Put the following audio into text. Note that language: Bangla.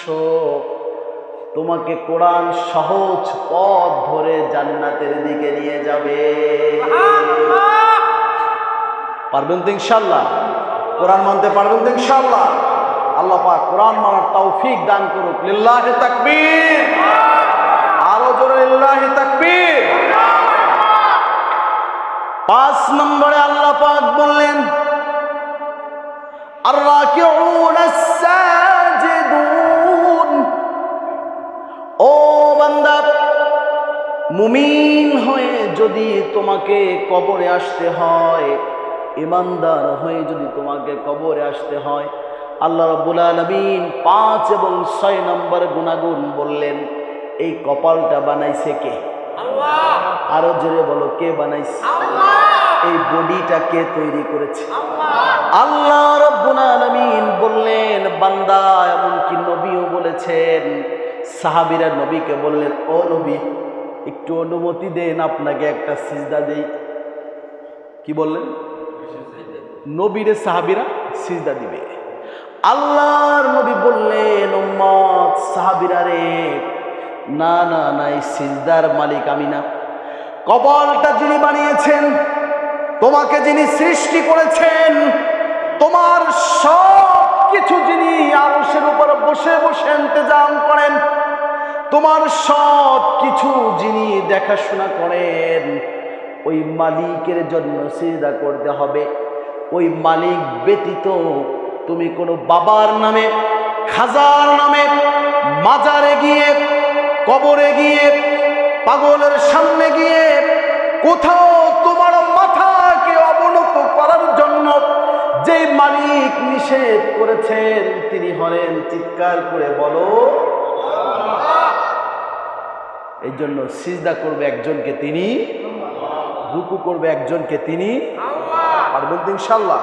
আসো, তোমাকে কোরআন সহজ পথ ধরে জান্নাতের দিকে নিয়ে যাবে। পারবেন তো ইনশাআল্লাহ? কোরআন মানতে পারবেন তো ইনশাআল্লাহ? আল্লাহ পাক কোরআন মানার তৌফিক দান করুক। লিল্লাহি তাকবীর, আরো জোরে লিল্লাহি তাকবীর। 5 নম্বরে আল্লাহ পাক বললেন আর-রাকিউন আস-সাজিদুন। ও বান্দা, মুমিন হয়ে যদি তোমাকে কবরে আসতে হয়, ইমানদার হয়ে যদি তোমাকে কবরে আসতে হয়, আল্লাহ রাব্বুল আলামিন 5 এবং 6 নম্বর গুনাহগুণ বললেন। এই কপালটা বানাইছে কে? আল্লাহ। আরো জোরে বলো, কে বানাইছে? আল্লাহ। এই বডিটা কে তৈরি করেছে? আল্লাহ। আল্লাহ রাব্বুল আলামিন বললেন বান্দা, এমনকি নবীও বলেছেন, সাহাবীরা নবীকে বললেন, ও নবী, একটু অনুমতি দেন, আপনাকে একটা সিজদা দেই। কি বললেন? নবীরে সাহাবীরা সিজদা দিবে। আল্লাহর নবী বললেন, উম্মত সাহাবীরা রে, না না না, এই সিজদার মালিক আমি না। কপালটা যিনি বানিয়েছেন, তোমাকে যিনি সৃষ্টি করেছেন, তোমার সব কিছু যিনি আরশের উপর বসে বসে ইন্তজাম করেন, তোমার সব কিছু যিনি দেখাশোনা করেন, ওই মালিকের জন্য সিজদা করতে হবে। ওই মালিক ব্যতীত তুমি কোনো বাবার নামে, খাজার নামে, মাজারে গিয়ে, কবরে গিয়ে, পাগলের সামনে গিয়ে, কোথাও তোমার মাথাকে অবনত করার জন্য যে মালিক নিষেধ করেছেন তিনি হলেন, চিৎকার করে বলো। এই জন্য সিজদা করবে একজনকে তিনি, রুকু করবে একজনকে তিনি। পারবেন তো ইনশাআল্লাহ?